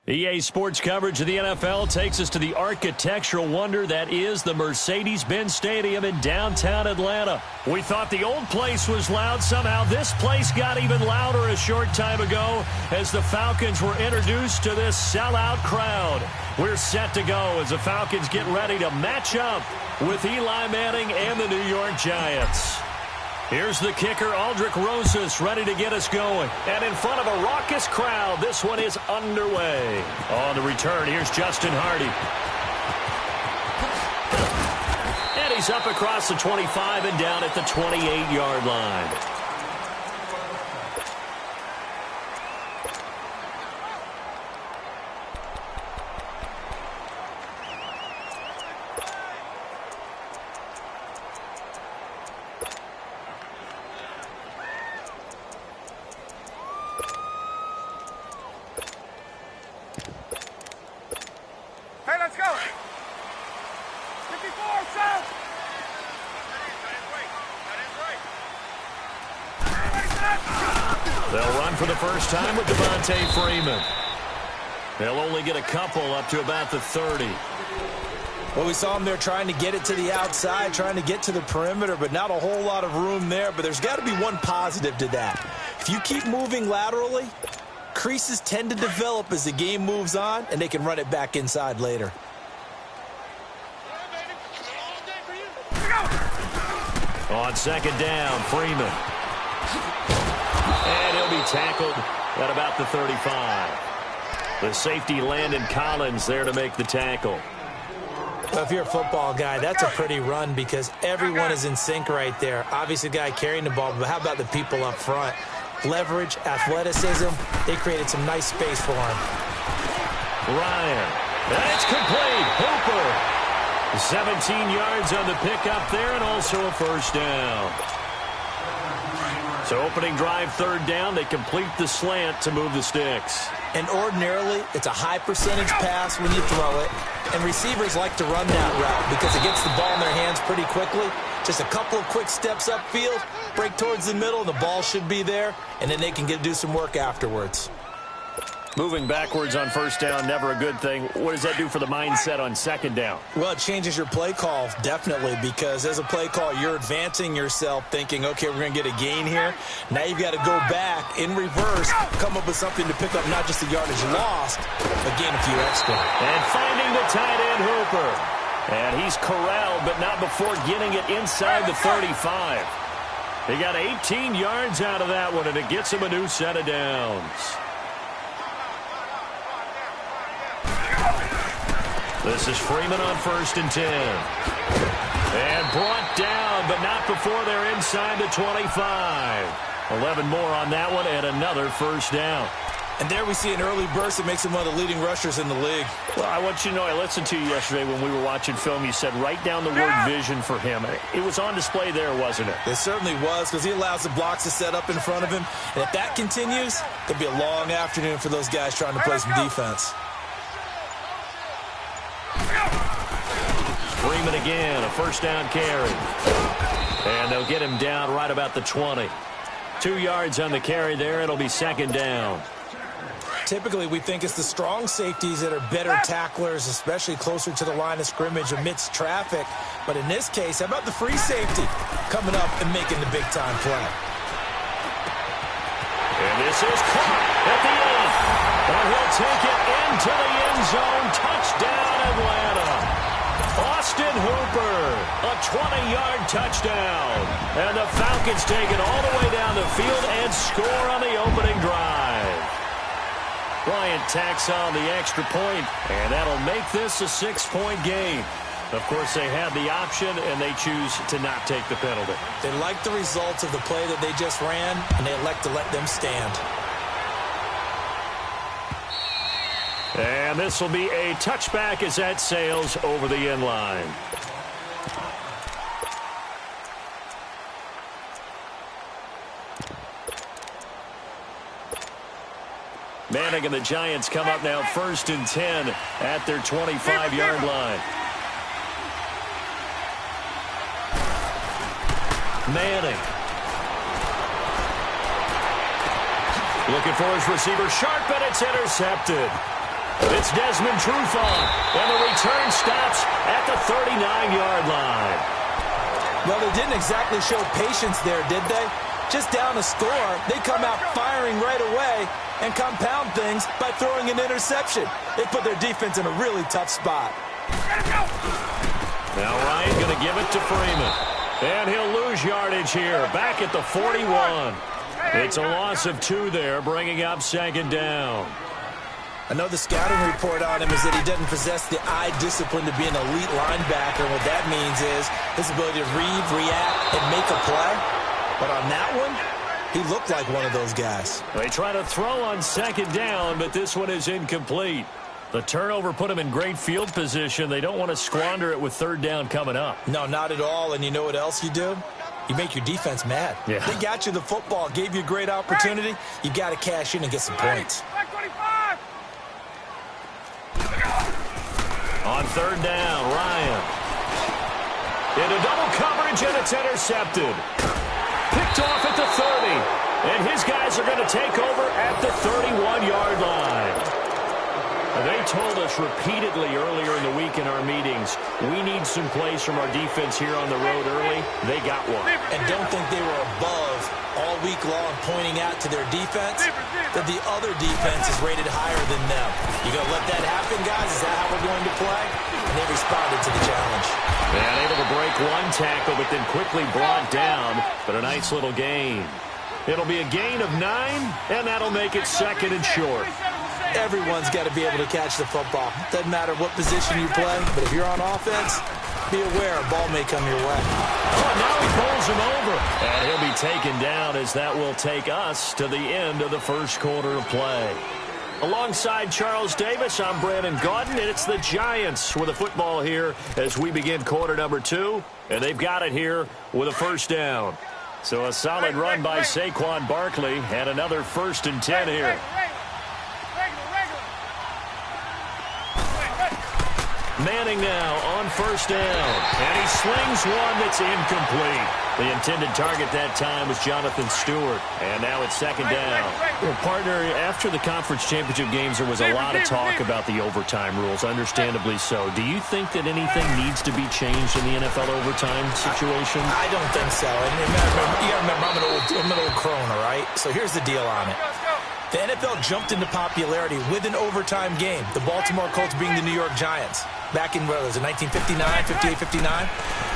EA Sports coverage of the NFL takes us to the architectural wonder that is the Mercedes-Benz Stadium in downtown Atlanta. We thought the old place was loud. Somehow this place got even louder a short time ago as the Falcons were introduced to this sellout crowd. We're set to go as the Falcons get ready to match up with Eli Manning and the New York Giants. Here's the kicker, Aldrick Rosas, ready to get us going. And in front of a raucous crowd, this one is underway. On the return, here's Justin Hardy. And he's up across the 25 and down at the 28-yard line. They'll run for the first time with Devontae Freeman. They'll only get a couple up to about the 30. Well, we saw him there trying to get it to the outside, trying to get to the perimeter, but not a whole lot of room there. But there's got to be one positive to that. If you keep moving laterally, creases tend to develop as the game moves on, and they can run it back inside later. On second down, Freeman. And he'll be tackled at about the 35. The safety, Landon Collins, there to make the tackle. Well, if you're a football guy, that's a pretty run because everyone is in sync right there. Obviously, the guy carrying the ball, but how about the people up front? Leverage, athleticism, they created some nice space for him. Ryan, and it's complete. Hooper. 17 yards on the pickup there and also a first down. So opening drive, third down, they complete the slant to move the sticks. And ordinarily, it's a high percentage pass when you throw it. And receivers like to run that route because it gets the ball in their hands pretty quickly. Just a couple of quick steps upfield, break towards the middle, and the ball should be there. And then they can do some work afterwards. Moving backwards on first down, never a good thing. What does that do for the mindset on second down? Well, it changes your play call, definitely, because as a play call, you're advancing yourself thinking, okay, we're going to get a gain here. Now you've got to go back in reverse, come up with something to pick up not just the yardage lost, but gain a few extra. And finding the tight end, Hooper. And he's corralled, but not before getting it inside the 35. He got 18 yards out of that one, and it gets him a new set of downs. This is Freeman on first and 10. And brought down, but not before they're inside the 25. 11 more on that one and another first down. And there we see an early burst that makes him one of the leading rushers in the league. Well, I want you to know, I listened to you yesterday when we were watching film. You said write down the word vision for him. It was on display there, wasn't it? It certainly was because he allows the blocks to set up in front of him. And if that continues, it'll be a long afternoon for those guys trying to play some defense. Freeman again, a first down carry. And they'll get him down right about the 20. 2 yards on the carry there. It'll be second down. Typically, we think it's the strong safeties that are better tacklers, especially closer to the line of scrimmage amidst traffic. But in this case, how about the free safety coming up and making the big-time play? And this is caught at the 8th. And he'll take it into the end zone. Touchdown, Atlanta. Austin Hooper, a 20-yard touchdown. And the Falcons take it all the way down the field and score on the opening drive. Bryant tacks on the extra point, and that'll make this a 6-point game. Of course, they have the option, and they choose to not take the penalty. They like the results of the play that they just ran, and they elect to let them stand. And this will be a touchback as that sails over the end line. Manning and the Giants come up now first and 10 at their 25-yard line. Manning. Looking for his receiver, Sharp, and it's intercepted. It's Desmond Trufant, and the return stops at the 39-yard line. Well, they didn't exactly show patience there, did they? Just down a score, they come out firing right away and compound things by throwing an interception. They put their defense in a really tough spot. Now Ryan going to give it to Freeman. And he'll lose yardage here, back at the 41. It's a loss of 2 there, bringing up second down. I know the scouting report on him is that he doesn't possess the eye discipline to be an elite linebacker. And what that means is his ability to read, react, and make a play. But on that one, he looked like one of those guys. They try to throw on second down, but this one is incomplete. The turnover put them in great field position. They don't want to squander it with third down coming up. No, not at all. And you know what else you do? You make your defense mad. Yeah. They got you the football, gave you a great opportunity. You got to cash in and get some points. On third down, Ryan. Into double coverage, and it's intercepted. Picked off at the 30. And his guys are going to take over at the 31-yard line. They told us repeatedly earlier in the week in our meetings, we need some plays from our defense here on the road early. They got one. And don't think they were above all week long pointing out to their defense that the other defense is rated higher than them. You going to let that happen, guys? Is that how we're going to play? And they responded to the challenge. And able to break one tackle, but then quickly brought down. But a nice little gain. It'll be a gain of 9, and that'll make it second and short. Everyone's got to be able to catch the football. Doesn't matter what position you play, but if you're on offense, be aware a ball may come your way. Oh, now he pulls him over. And he'll be taken down as that will take us to the end of the first quarter of play. Alongside Charles Davis, I'm Brandon Gaudin, and it's the Giants with the football here as we begin quarter number 2. And they've got it here with a first down. So a solid run by Saquon Barkley and another 1st and 10 here. Manning now on first down, and he slings one that's incomplete. The intended target that time was Jonathan Stewart, and now it's second down. Well, partner, after the conference championship games, there was a lot of talk about the overtime rules, understandably so. Do you think that anything needs to be changed in the NFL overtime situation? I don't think so. And you got to remember, I'm an old crone, all right? So here's the deal on it. The NFL jumped into popularity with an overtime game, the Baltimore Colts being the New York Giants. Back in, what was it, 1959, 58, 59?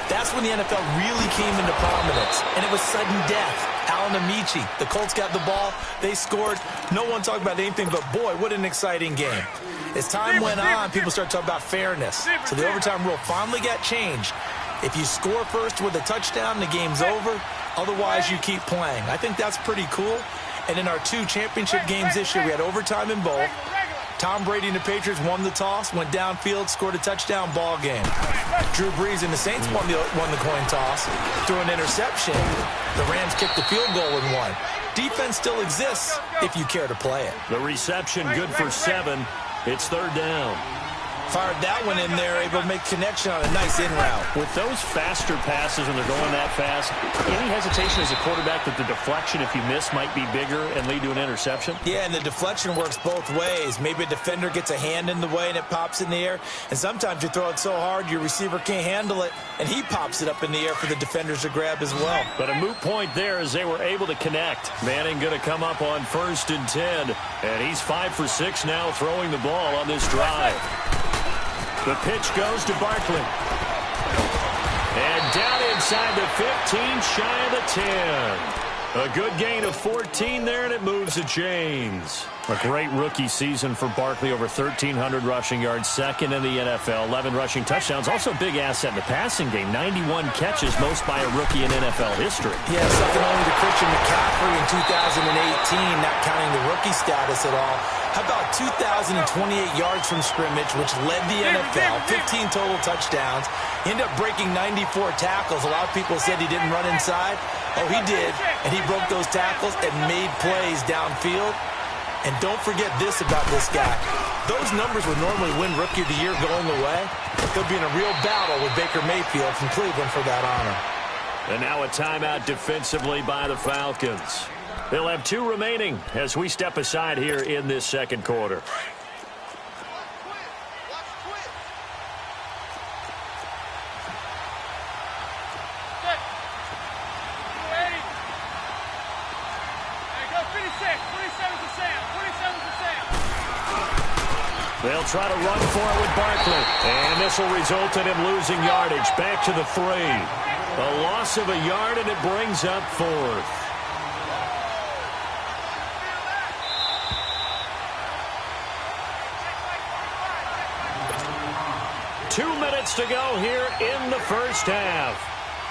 That's when the NFL really came into prominence, and it was sudden death. Alan Amici, the Colts got the ball, they scored. No one talked about anything but, boy, what an exciting game. As time went on, people started talking about fairness. So the overtime rule finally got changed. If you score first with a touchdown, the game's over. Otherwise, you keep playing. I think that's pretty cool. And in our 2 championship games this year, we had overtime in both. Tom Brady and the Patriots won the toss, went downfield, scored a touchdown, ball game. Drew Brees and the Saints won the coin toss, threw an interception. The Rams kicked the field goal and won. Defense still exists if you care to play it. The reception good for 7. It's third down. Fired that one in there, able to make connection on a nice in route. With those faster passes when they're going that fast, any hesitation as a quarterback that the deflection, if you miss, might be bigger and lead to an interception? Yeah, and the deflection works both ways. Maybe a defender gets a hand in the way and it pops in the air. And sometimes you throw it so hard your receiver can't handle it, and he pops it up in the air for the defenders to grab as well. But a moot point there as they were able to connect. Manning going to come up on 1st and 10. And he's 5 for 6 now throwing the ball on this drive. The pitch goes to Barkley. And down inside the 15, shy of the 10. A good gain of 14 there, and it moves the chains. A great rookie season for Barkley, over 1,300 rushing yards, 2nd in the NFL, 11 rushing touchdowns. Also a big asset in the passing game, 91 catches, most by a rookie in NFL history. Yeah, second only to Christian McCaffrey in 2018, not counting the rookie status at all. How about 2,028 yards from scrimmage, which led the NFL, 15 total touchdowns. He ended up breaking 94 tackles. A lot of people said he didn't run inside. Oh, he did, and he broke those tackles and made plays downfield. And don't forget this about this guy. Those numbers would normally win Rookie of the Year going away. They'll be in a real battle with Baker Mayfield from Cleveland for that honor. And now a timeout defensively by the Falcons. They'll have 2 remaining as we step aside here in this second quarter. They'll try to run for it with Barkley. And this will result in him losing yardage. Back to the 3. A loss of a yard, and it brings up 4th. Two minutes to go here in the first half.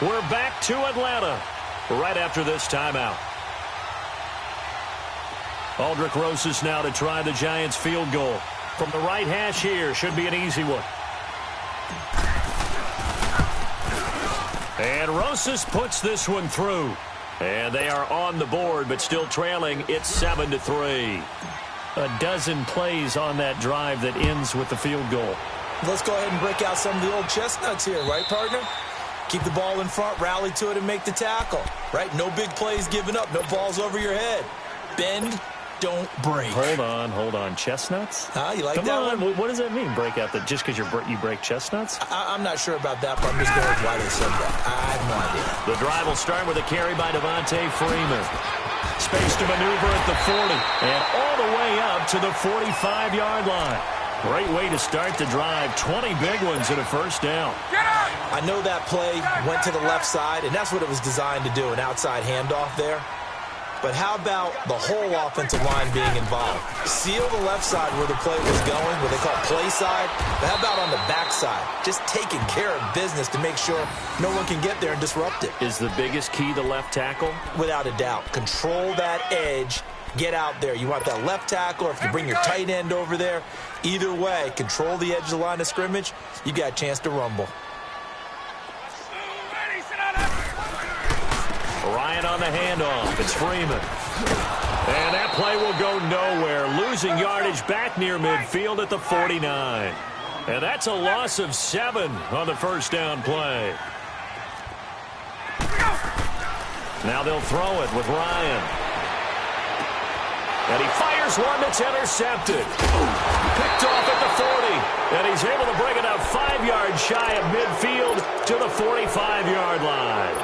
We're back to Atlanta right after this timeout. Aldrick Rosas now to try the Giants field goal. From the right hash here, should be an easy one. And Rosas puts this one through. And they are on the board, but still trailing. It's 7-3. A dozen plays on that drive that ends with the field goal. Let's go ahead and break out some of the old chestnuts here, right, partner? Keep the ball in front, rally to it, and make the tackle, right? No big plays given up, no balls over your head. Bend, don't break. Hold on. Chestnuts? You like Come that on. one? What does that mean, break out? Just because you break chestnuts? I'm not sure about that, but I'm just going with why they said that. I have no idea. The drive will start with a carry by Devontae Freeman. Space to maneuver at the 40, and all the way up to the 45-yard line. Great way to start the drive. 20 big ones and a first down. I know that play went to the left side, and that's what it was designed to do, an outside handoff there. But how about the whole offensive line being involved? Seal the left side where the play was going, what they call play side. But how about on the back side? Just taking care of business to make sure no one can get there and disrupt it. Is the biggest key the left tackle? Without a doubt. Control that edge. Get out there. You want that left tackle, or if you bring your tight end over there, either way, control the edge of the line of scrimmage, you got a chance to rumble. Ryan on the handoff. It's Freeman. And that play will go nowhere. Losing yardage back near midfield at the 49. And that's a loss of 7 on the first down play. Now they'll throw it with Ryan. And he fires one that's intercepted. Picked off at the 40. And he's able to bring it up 5 yards shy of midfield to the 45-yard line.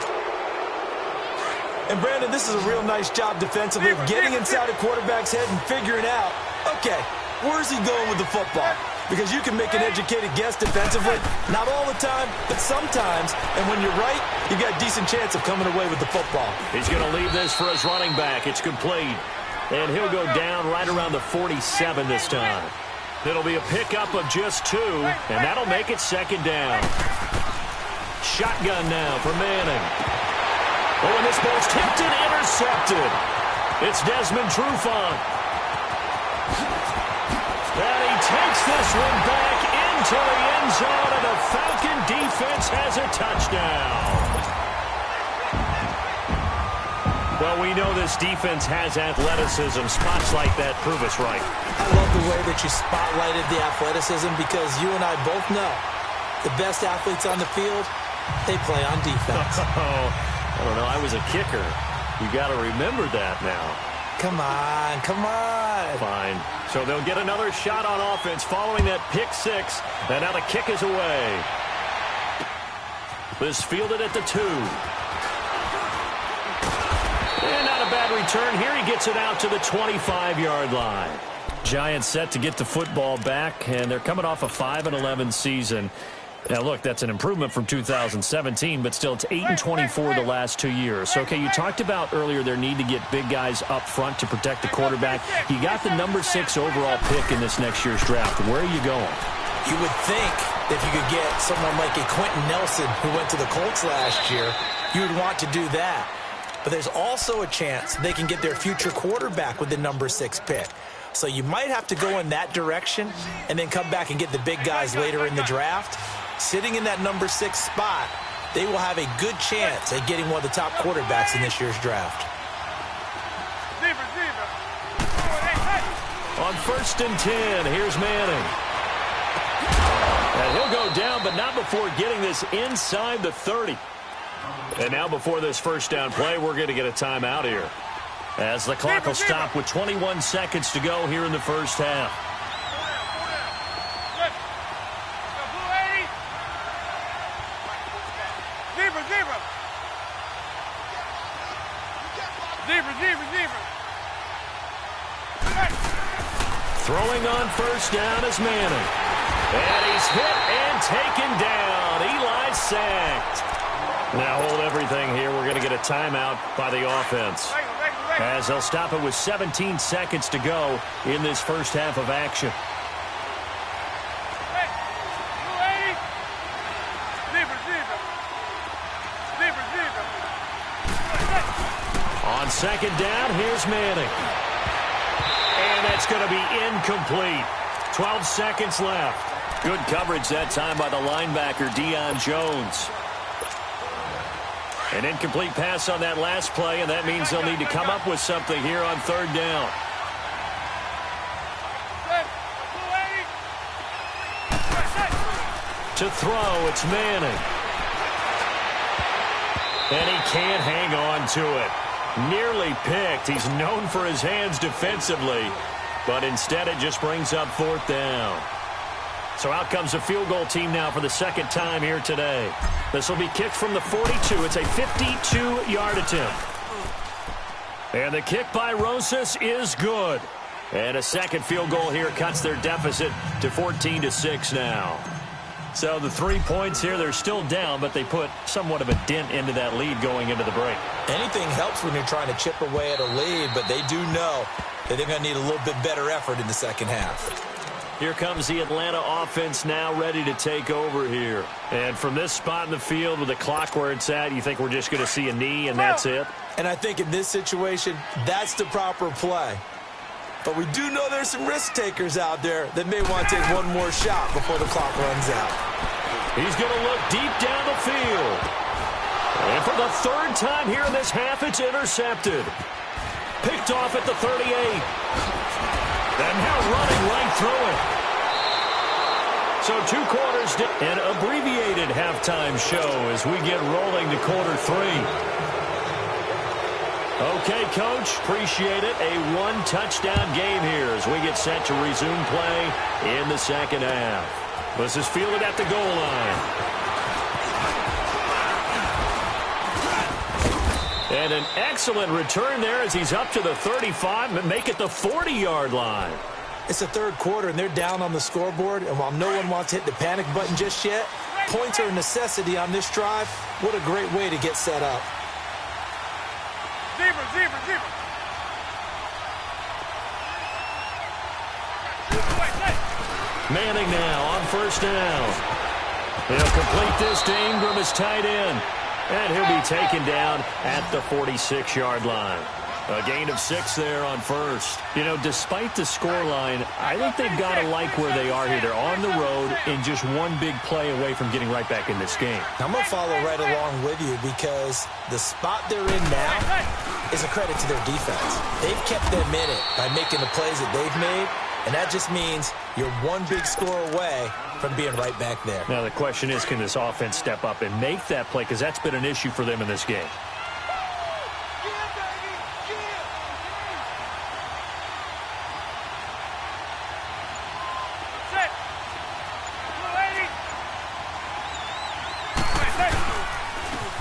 And, Brandon, this is a real nice job defensively of getting inside a quarterback's head and figuring out, okay, where's he going with the football? Because you can make an educated guess defensively. Not all the time, but sometimes. And when you're right, you've got a decent chance of coming away with the football. He's going to leave this for his running back. It's complete. And he'll go down right around the 47 this time. It'll be a pickup of just 2, and that'll make it second down. Shotgun now for Manning. Oh, and this ball's tipped and intercepted. It's Desmond Trufant. And he takes this one back into the end zone, and the Falcon defense has a touchdown. Well, we know this defense has athleticism. Spots like that prove us right. I love the way that you spotlighted the athleticism, because you and I both know the best athletes on the field, they play on defense. I don't know. I was a kicker. You got to remember that now. Come on. Fine. So they'll get another shot on offense following that pick 6. And now the kick is away. This fielded at the 2. And not a bad return. Here he gets it out to the 25-yard line. Giants set to get the football back, and they're coming off a 5-11 season. Now, look, that's an improvement from 2017, but still it's 8-24 the last 2 years. So, okay, you talked about earlier their need to get big guys up front to protect the quarterback. You got the number 6 overall pick in this next year's draft. Where are you going? You would think if you could get someone like a Quentin Nelson who went to the Colts last year, you would want to do that. But there's also a chance they can get their future quarterback with the number 6 pick. So you might have to go in that direction and then come back and get the big guys later in the draft. Sitting in that number 6 spot, they will have a good chance at getting one of the top quarterbacks in this year's draft. On 1st and 10, here's Manning. And he'll go down, but not before getting this inside the 30. And now before this first down play, we're going to get a timeout here, as the clock will stop with 21 seconds to go here in the first half. Throwing on first down is Manning. And he's hit and taken down. Eli sacked. Now hold everything here. We're going to get a timeout by the offense, as they'll stop it with 17 seconds to go in this first half of action. On second down, here's Manning. And that's going to be incomplete. 12 seconds left. Good coverage that time by the linebacker, Deion Jones. An incomplete pass on that last play, and that means they'll need to come up with something here on third down. To throw, it's Manning. And he can't hang on to it. Nearly picked. He's known for his hands defensively, but instead it just brings up fourth down. So out comes the field goal team now for the second time here today. This will be kicked from the 42. It's a 52-yard attempt. And the kick by Rosas is good. And a second field goal here cuts their deficit to 14-6 now. So the 3 points here, they're still down, but they put somewhat of a dent into that lead going into the break. Anything helps when you're trying to chip away at a lead, but they do know that they're going to need a little bit better effort in the second half. Here comes the Atlanta offense now ready to take over here. And from this spot in the field with the clock where it's at, you think we're just going to see a knee and that's it? And I think in this situation, that's the proper play. But we do know there's some risk takers out there that may want to take one more shot before the clock runs out. He's going to look deep down the field. And for the third time here in this half, it's intercepted. Picked off at the 38. And now running right through it. So 2 quarters, an abbreviated halftime show as we get rolling to quarter 3. Okay, Coach, appreciate it. A one-touchdown game here as we get set to resume play in the second half. This is fielded at the goal line. And an excellent return there as he's up to the 35 and make it the 40-yard line. It's the third quarter, and they're down on the scoreboard. And while no one wants to hit the panic button just yet, points are a necessity on this drive. What a great way to get set up. Zebra. Manning now on first down. He'll complete this to Ingram as tight end. And he'll be taken down at the 46-yard line. A gain of 6 there on first. You know, despite the scoreline, I think they've got to like where they are here. They're on the road and just one big play away from getting right back in this game. I'm going to follow right along with you because the spot they're in now is a credit to their defense. They've kept them in it by making the plays that they've made, and that just means you're one big score away from being right back there. Now the question is, can this offense step up and make that play? Because that's been an issue for them in this game.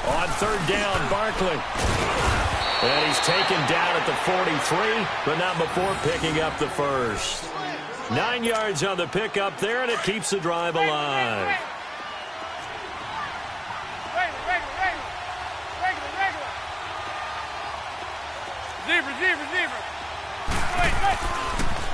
On third down, Barkley. And he's taken down at the 43, but not before picking up the first. 9 yards on the pickup there, and it keeps the drive alive. Zebra.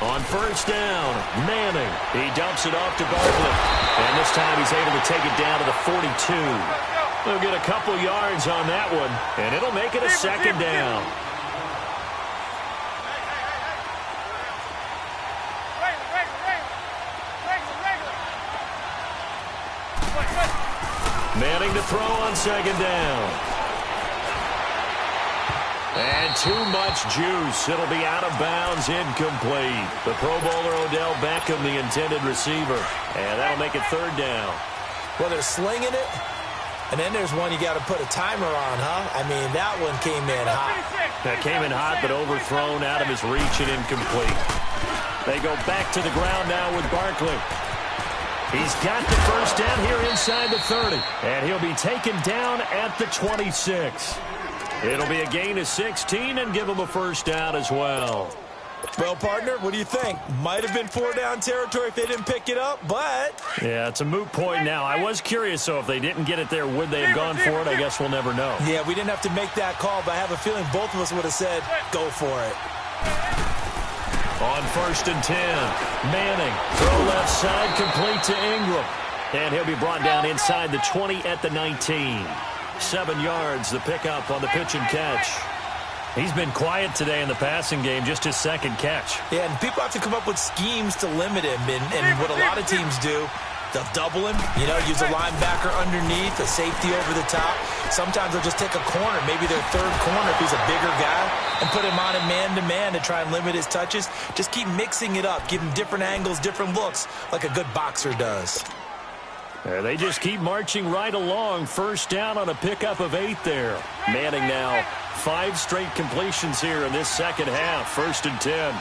On first down, Manning. He dumps it off to Barkley. And this time he's able to take it down to the 42. They'll get a couple yards on that one, and it'll make it a second down. Manning to throw on second down. And too much juice. It'll be out of bounds, incomplete. The Pro Bowler Odell Beckham, the intended receiver. And that'll make it third down. Well, they're slinging it. And then there's one you got to put a timer on, huh? I mean, that one came in hot. That came in hot, but overthrown, out of his reach and incomplete. They go back to the ground now with Barkley. He's got the first down here inside the 30. And he'll be taken down at the 26. It'll be a gain of 16 and give him a first down as well. Well, partner, what do you think? Might have been 4-down territory if they didn't pick it up, but... Yeah, it's a moot point now. I was curious, so if they didn't get it there, would they have gone for it? I guess we'll never know. Yeah, we didn't have to make that call, but I have a feeling both of us would have said, go for it. On 1st and 10, Manning, throw left side, complete to Ingram. And he'll be brought down inside the 20 at the 19. 7 yards, the pickup on the pitch and catch. He's been quiet today in the passing game, just his second catch. Yeah, and people have to come up with schemes to limit him. And what a lot of teams do, they'll double him, use a linebacker underneath, a safety over the top. Sometimes they'll just take a corner, maybe their third corner if he's a bigger guy, and put him on a man-to-man to try and limit his touches. Just keep mixing it up, give him different angles, different looks, like a good boxer does. They just keep marching right along. First down on a pickup of 8 there. Manning now 5 straight completions here in this second half. 1st and 10.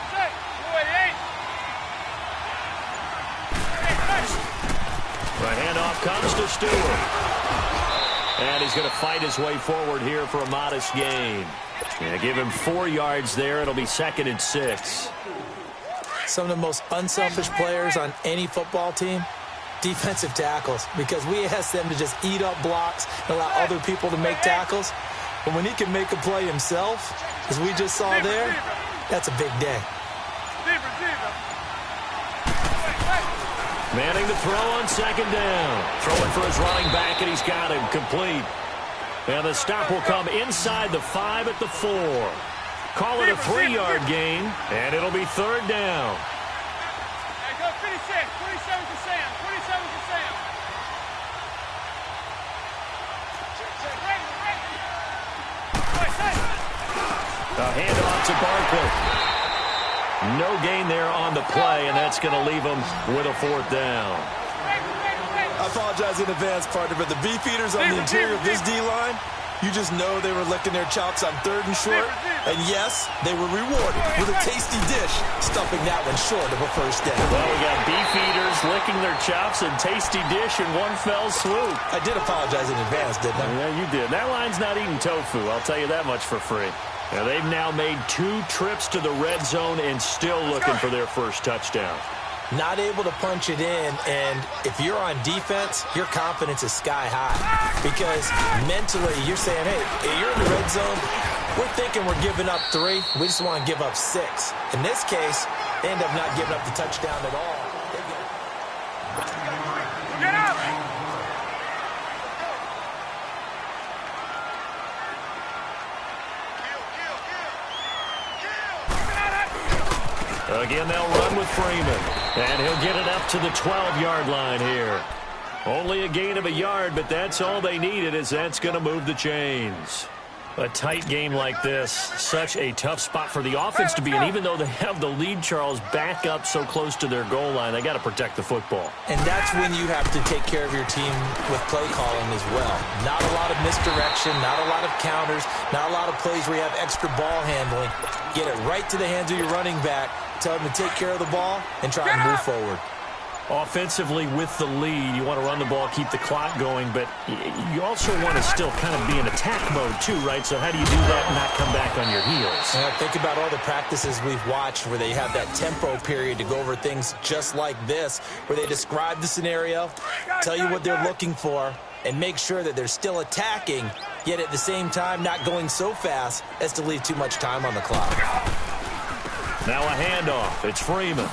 Right handoff comes to Stewart. And he's going to fight his way forward here for a modest gain. Yeah, give him 4 yards there. It'll be 2nd and 6. Some of the most unselfish players on any football team, defensive tackles, because we ask them to just eat up blocks and allow other people to make tackles. But when he can make a play himself, as we just saw there, that's a big day. Manning to throw on 2nd down. Throwing for his running back, and he's got him complete. And the stop will come inside the 5 at the 4. Call it a 3-yard gain, and it'll be 3rd down. A handoff to Barkley. No gain there on the play, and that's going to leave them with a 4th down. I apologize in advance, partner, but the beefeaters on the interior of this D-line, you just know they were licking their chops on 3rd and short. And yes, they were rewarded with a tasty dish, stuffing that one short of a 1st down. Well, we got beefeaters licking their chops and tasty dish in one fell swoop. I did apologize in advance, didn't I? Yeah, you did. That line's not eating tofu, I'll tell you that much for free. Now, they've now made 2 trips to the red zone and still looking for their first touchdown. Not able to punch it in, and if you're on defense, your confidence is sky high. Because mentally, you're saying, hey, you're in the red zone. We're thinking we're giving up 3. We just want to give up 6. In this case, they end up not giving up the touchdown at all. Get up! Again, they'll run with Freeman. And he'll get it up to the 12-yard line here. Only a gain of a yard, but that's all they needed, as that's going to move the chains. A tight game like this, such a tough spot for the offense to be in. Even though they have the lead, Charles, back up so close to their goal line, they got to protect the football. And that's when you have to take care of your team with play calling as well. Not a lot of misdirection, not a lot of counters, not a lot of plays where you have extra ball handling. Get it right to the hands of your running back, tell him to take care of the ball, and try and move forward. Offensively, with the lead, you want to run the ball, keep the clock going, but you also want to still kind of be in attack mode too, right? So how do you do that and not come back on your heels? Think about all the practices we've watched where they have that tempo period to go over things just like this, where they describe the scenario, tell you what they're looking for, and make sure that they're still attacking, yet at the same time not going so fast as to leave too much time on the clock. Now a handoff. It's Freeman.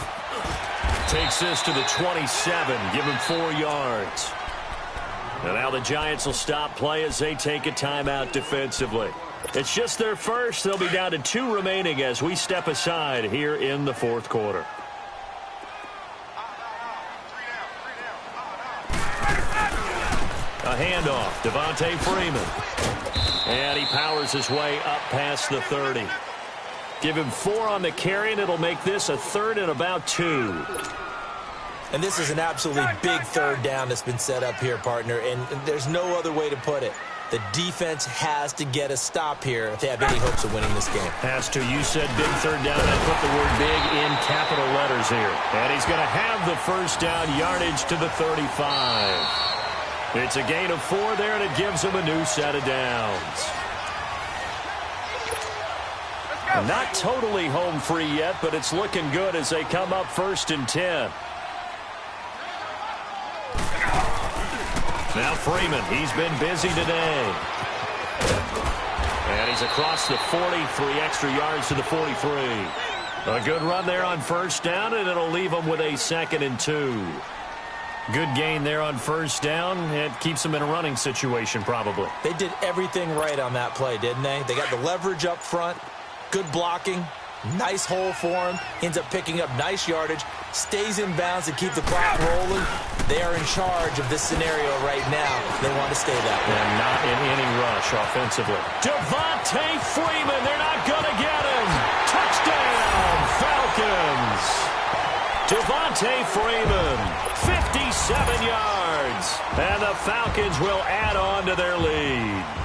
Takes this to the 27. Give him 4 yards. And now the Giants will stop play as they take a timeout defensively. It's just their first. They'll be down to 2 remaining as we step aside here in the 4th quarter. A handoff. Devontae Freeman. And he powers his way up past the 30. Give him 4 on the carry, and it'll make this a 3rd and about 2. And this is an absolutely big 3rd down that's been set up here, partner, and there's no other way to put it. The defense has to get a stop here if they have any hopes of winning this game. Has to. You said big 3rd down. I put the word big in capital letters here. And he's going to have the first down, yardage to the 35. It's a gain of 4 there, and it gives him a new set of downs. Not totally home free yet, but it's looking good as they come up 1st and 10. Now Freeman, he's been busy today. And he's across the 40, 3 extra yards to the 43. A good run there on 1st down, and it'll leave them with a 2nd and 2. Good gain there on 1st down. It keeps them in a running situation, probably. They did everything right on that play, didn't they? They got the leverage up front, good blocking, nice hole for him, ends up picking up nice yardage, stays in bounds to keep the clock rolling. They are in charge of this scenario right now. They want to stay that way. And not in any rush offensively. Devontae Freeman, they're not going to get him. Touchdown, Falcons. Devontae Freeman, 57 yards. And the Falcons will add on to their lead.